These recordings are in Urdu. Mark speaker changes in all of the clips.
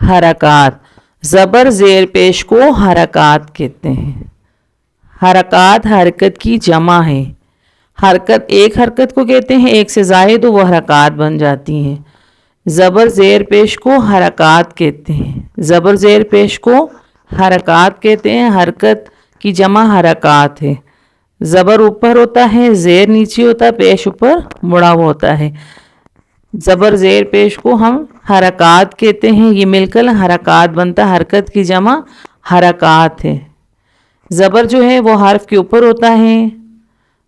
Speaker 1: حرکات. زبر زیر پیش کو حرکات کہتے ہیں. حرکات حرکت کی جمع ہے. حرکت ایک حرکت کو کہتے ہیں، ایک سے زائد ہو وہ حرکات بن جاتی ہیں. زبر زیر پیش کو حرکات کہتے ہیں. زبر زیر پیش کو حرکات کہتے ہیں. حرکت کی جمع حرکات ہے. زبر اوپر ہوتا ہے، زیر نیچے ہوتا ہے، پیش اوپر مڑا ہوا ہوتا ہے. زبر زیر پیش کو ہم حرکات کہتے ہیں. یہ مل کر حرکات بنتا ہے. حرکت کی جمع حرکات ہے. زبر جو ہے وہ حرف کے اوپر ہوتا ہے،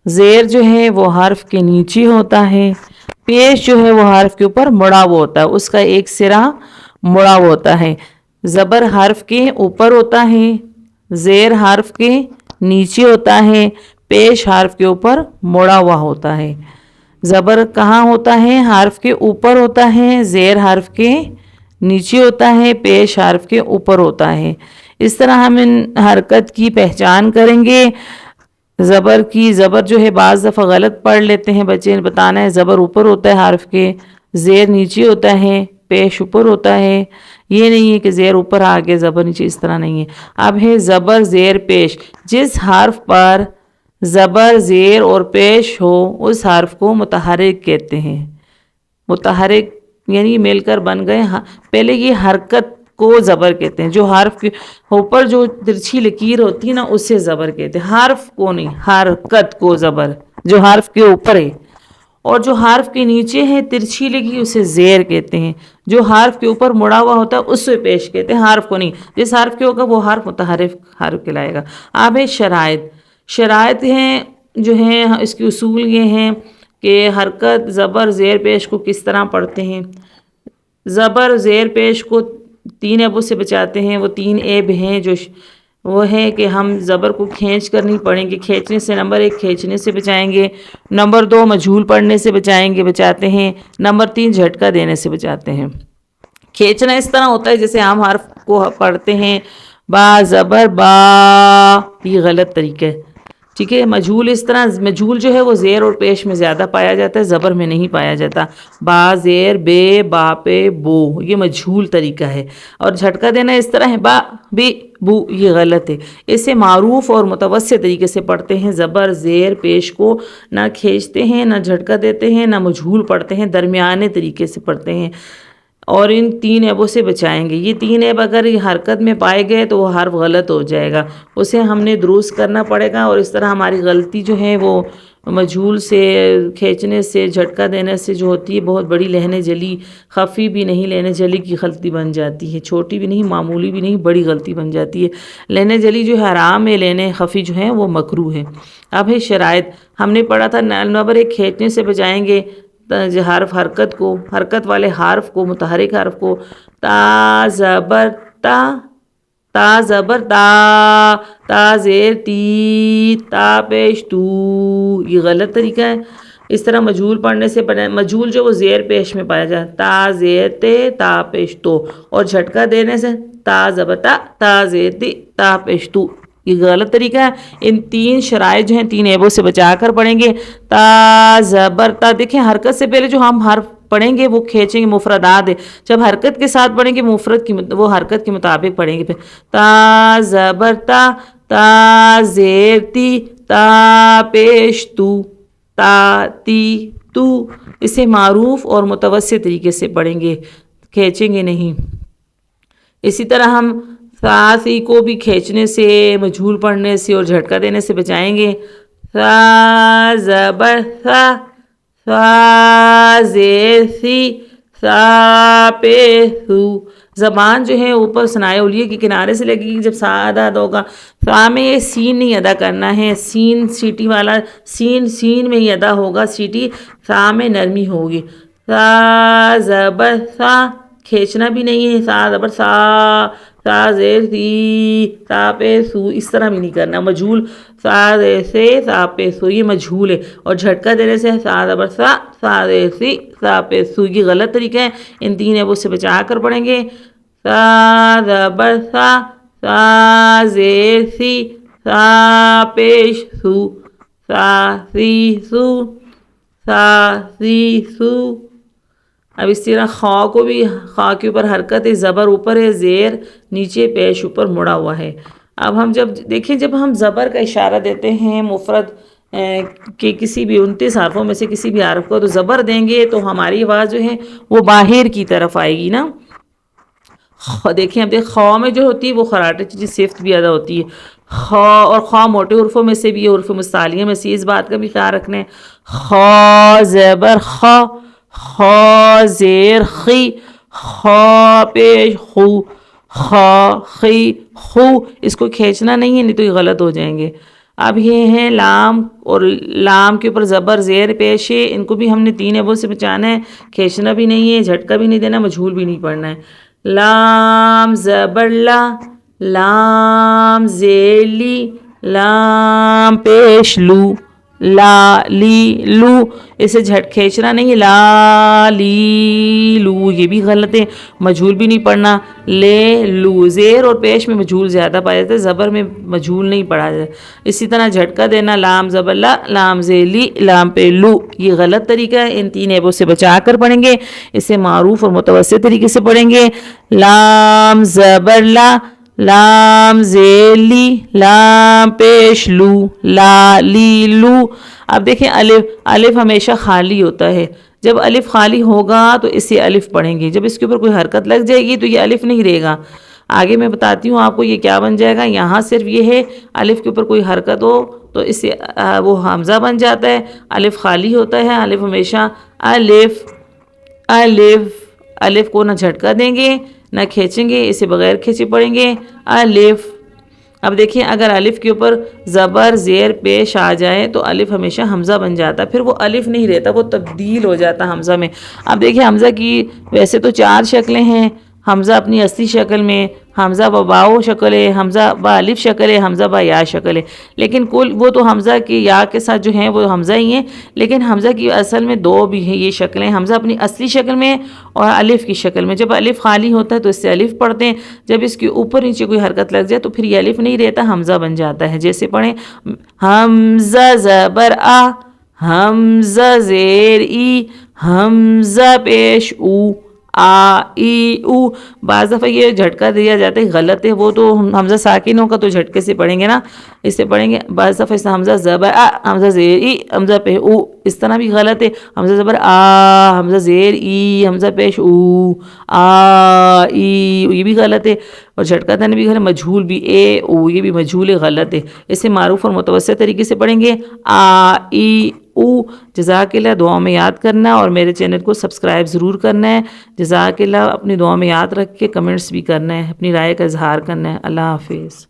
Speaker 1: زیر جو ہے وہ حرف کے نیچے ہوتا ہے، پیش جو ہے وہ حرف کے اوپر مڑا ہوا ہوتا ہے، اس کا ایک سرا مڑا ہوا ہوتا ہے. زبر حرف کے اوپر ہوتا ہے، زیر حرف کے نیچے ہوتا ہے، پیش حرف کے اوپر مڑا ہوا ہوتا ہے. زبر کہاں ہوتا ہے؟ حرف کے اوپر ہوتا ہے، زیر حرف کے نیچے ہوتا ہے، پیش حرف کے اوپر ہوتا ہے. اس طرح ہم ان حرکت کی پہچان کریں گے. زبر کی زبر جو ہے بعض دفعہ غلط پڑھ لیتے ہیں بچے، بتانا ہے زبر اوپر ہوتا ہے حرف کے، زیر نیچے ہوتا ہے، پیش اوپر ہوتا ہے. یہ نہیں ہے کہ زیر اوپر آگے زبر نیچے، اس طرح نہیں ہے. اب ہے زبر زیر پیش. جس حرف پر زبر زیر اور پیش ہو اس حرف کو متحرک کہتے ہیں. متحرک یعنی مل کر بن گئے. پہلے یہ حرکت کو زبر کہتے ہیں. جو حرف کے اوپر جو ترچھی لکیر ہوتی ہے نا اسے زبر کہتے ہیں، حرف کو نہیں، حرکت کو زبر جو حرف کے اوپر ہے. اور جو حرف کے نیچے ہے ترچھی لگی اسے زیر کہتے ہیں. جو حرف کے اوپر مڑا ہوا ہوتا ہے اس سے پیش کہتے ہیں، حرف کو نہیں. جس حرف کے ہوگا وہ حرف متحرک حرف کہلائے گا. اب ہے شرائط. شرائط ہیں جو ہیں اس کے اصول یہ ہیں کہ حرکت زبر زیر پیش کو کس طرح پڑھتے ہیں. زبر زیر پیش کو 3 عیبوں سے بچاتے ہیں. وہ 3 عیب ہیں جو وہ ہے کہ ہم زبر کو کھینچ کر نہیں پڑھیں گے. کھینچنے سے نمبر 1 کھینچنے سے بچائیں گے. نمبر 2 مجھول پڑھنے سے بچاتے ہیں. نمبر 3 جھٹکا دینے سے بچاتے ہیں. کھینچنا اس طرح ہوتا ہے جیسے عام حرف کو پڑھتے ہیں با زبر با، یہ غلط طریقہ ہے. ٹھیک ہے. مجھول اس طرح، مجھول جو ہے وہ زیر اور پیش میں زیادہ پایا جاتا ہے، زبر میں نہیں پایا جاتا. با زیر بے، با پہ بو، یہ مجھول طریقہ ہے. اور جھٹکا دینا اس طرح ہے با بی بو، یہ غلط ہے. اسے معروف اور متوسط طریقے سے پڑھتے ہیں. زبر زیر پیش کو نہ کھینچتے ہیں، نہ جھٹکا دیتے ہیں، نہ مجھول پڑھتے ہیں، درمیانے طریقے سے پڑھتے ہیں. اور ان 3 عیبوں سے بچائیں گے. یہ 3 عیب اگر حرکت میں پائے گئے تو وہ حرف غلط ہو جائے گا، اسے ہم نے درست کرنا پڑے گا. اور اس طرح ہماری غلطی جو ہے وہ مجھول سے، کھینچنے سے، جھٹکا دینے سے جو ہوتی ہے بہت بڑی لہنے جلی، خفی بھی نہیں، لہنے جلی کی غلطی بن جاتی ہے. چھوٹی بھی نہیں، معمولی بھی نہیں، بڑی غلطی بن جاتی ہے. لہنے جلی جو ہے حرام ہے، لہنے خفی جو ہیں وہ مکروہ ہے. اب ہے شرائط. ہم نے پڑھا تھا نمبر 1 کھینچنے سے بچائیں گے حرف حرکت کو، حرکت والے حرف کو، متحرک حرف کو. تا زبر تا، تا زبر تا، تا زیر تی، تا پیش تو، یہ غلط طریقہ ہے. اس طرح مجھول پڑھنے سے مجھول جو وہ زیر پیش میں پایا جائے، تا زیر تے، تا پیش تو. اور جھٹکا دینے سے تا زبر تا، تا زیر تی، تا پیش تو، یہ غلط طریقہ ہے. ان 3 شرائط جو ہیں 3 عیبوں سے بچا کر پڑھیں گے. تا زبر تا، دیکھیں حرکت سے پہلے جو ہم حرف پڑھیں گے وہ کھینچیں گے، مفردات ہے. جب حرکت کے ساتھ پڑھیں گے مفرد کی وہ حرکت کے مطابق پڑھیں گے. پھر تا زبر تا، تا زیر تی، تا پیش تو، تا تی تو. اسے معروف اور متوسط طریقے سے پڑھیں گے، کھینچیں گے نہیں. اسی طرح ہم ثاثی کو بھی کھینچنے سے، مجھول پڑھنے سے اور جھٹکا دینے سے بچائیں گے. ثا زبر ثا، ثا زیر ثی، ثا پہ ثو. زبان جو ہے اوپر ثنائے علیہ کے کنارے سے لگے گی جب سا ادا ہوگا. ثا میں یہ سین نہیں ادا کرنا ہے، سین سیٹی والا، سین میں ہی ادا ہوگا سیٹی، ثا میں نرمی ہوگی. ثا زبر ثا، کھینچنا بھی نہیں ہے. ثا زبر ثا، ثا زیر ثی، ثا پہ ثو، اس طرح بھی نہیں کرنا. مجھول ثا زیر سے، ثا پہ ثو، یہ مجھول ہے. اور جھٹکا دینے سے ثا زبر ثا، ثا زیر ثی، ثا پہ ثو، یہ غلط طریقہ ہے. ان 3 عیبوں سے بچا کر پڑھیں گے. ثا زبر ثا، ثا زیر ثی، ثا پیش ثو، ثا ثی ثو، ثا ثی ثو، اب اس طرح خا کو بھی، خا کے اوپر حرکت ہے، زبر اوپر ہے، زیر نیچے، پیش اوپر مڑا ہوا ہے۔ اب ہم جب دیکھیں، جب ہم زبر کا اشارہ دیتے ہیں مفرد کہ کسی بھی 29 حرفوں میں سے کسی بھی حرف کو تو زبر دیں گے تو ہماری آواز جو ہے وہ باہر کی طرف آئے گی نا۔ دیکھیں اب خا میں جو ہوتی ہے وہ خراٹے کی صفت بھی ادا ہوتی ہے۔ خا اور خا موٹے حروفوں میں سے بھی ہے، حروف مستعلیہ میں سے، اس بات کا بھی خیال رکھنا ہے۔ خا زبر خا، خا زیر خی، خا پیش خو، خا خی خو، اس کو کھینچنا نہیں ہے نہیں تو یہ غلط ہو جائیں گے۔ اب یہ ہیں لام، اور لام کے اوپر زبر زیر پیش ہے، ان کو بھی ہم نے 3 ابوں سے بچانا ہے، کھینچنا بھی نہیں ہے، جھٹکا بھی نہیں دینا، مجھول بھی نہیں پڑھنا ہے۔ لام زبر لا، لام زیر لی، لام پیش لو، لا لی لو، اسے کھینچنا نہیں ہے، لا لی لو، یہ بھی غلط ہے، مجھول بھی نہیں پڑھنا۔ لے لو، زیر اور پیش میں مجھول زیادہ پایا جاتا ہے، زبر میں مجھول نہیں پڑھا جاتا۔ اسی طرح جھٹکا دینا، لام زبر لا، لام زیر لی، لام پہ لو، یہ غلط طریقہ ہے، ان 3 عیبوں سے بچا کر پڑھیں گے، اسے معروف اور متوسط طریقے سے پڑھیں گے۔ لام زبر لا، لام زیر لی، لام پیش لو، لا لی لو۔ اب دیکھیں الف ہمیشہ خالی ہوتا ہے، جب الف خالی ہوگا تو اسے الف پڑھیں گے، جب اس کے اوپر کوئی حرکت لگ جائے گی تو یہ الف نہیں رہے گا۔ آگے میں بتاتی ہوں آپ کو یہ کیا بن جائے گا۔ یہاں صرف یہ ہے الف کے اوپر کوئی حرکت ہو تو اس سے وہ حمزہ بن جاتا ہے، الف خالی ہوتا ہے، الف ہمیشہ الف الف، الف کو نہ جھٹکا دیں گے نہ کھینچیں گے، اسے بغیر کھینچے پڑھیں گے، الف۔ اب دیکھیں اگر الف کے اوپر زبر زیر پیش آ جائے تو الف ہمیشہ حمزہ بن جاتا ہے، پھر وہ الف نہیں رہتا، وہ تبدیل ہو جاتا حمزہ میں۔ اب دیکھیں حمزہ کی ویسے تو 4 شکلیں ہیں، حمزہ اپنی اصلی شکل میں، حمزہ باؤ شکل ہے، حمزہ با الف شکل ہے، حمزہ با یا شکل ہے، لیکن کل وہ تو حمزہ کی یا کے ساتھ جو ہیں وہ حمزہ ہی ہیں، لیکن حمزہ کی اصل میں 2 بھی ہیں یہ شکلیں، حمزہ اپنی اصلی شکل میں اور الف کی شکل میں۔ جب الف خالی ہوتا ہے تو اس سے الف پڑھتے ہیں، جب اس کے اوپر نیچے کوئی حرکت لگ جائے تو پھر یہ الف نہیں رہتا، حمزہ بن جاتا ہے۔ جیسے پڑھیں حمزہ زبر آ، حمزہ زیر ای، حمزہ پیش او، آ ای او۔ بعض دفعہ یہ جھٹکا دیا جاتا ہے، غلط ہے، وہ تو حمزہ ساکن ہوگا تو جھٹکے سے پڑھیں گے نا، اس سے پڑھیں گے۔ بعض دفعہ اس حمزہ زبر آ، حمزہ زیر ای، حمزہ پہ او، اس طرح بھی غلط ہے، حمزہ زبر آ، حمزہ زیر ای، حمزہ پیش او، آ ای، یہ بھی غلط ہے، اور جھٹکا دینا بھی غلط، مجھول بھی اے او، یہ بھی مجھول غلط ہے، اسے معروف اور متوسط طریقے سے پڑھیں گے، آ ای او۔ جزاک اللہ، دعاؤں میں یاد کرنا اور میرے چینل کو سبسکرائب ضرور کرنا ہے۔ جزاک اللہ، اپنی دعاؤں میں یاد رکھ کے کمنٹس بھی کرنا ہے، اپنی رائے کا اظہار کرنا ہے۔ اللہ حافظ۔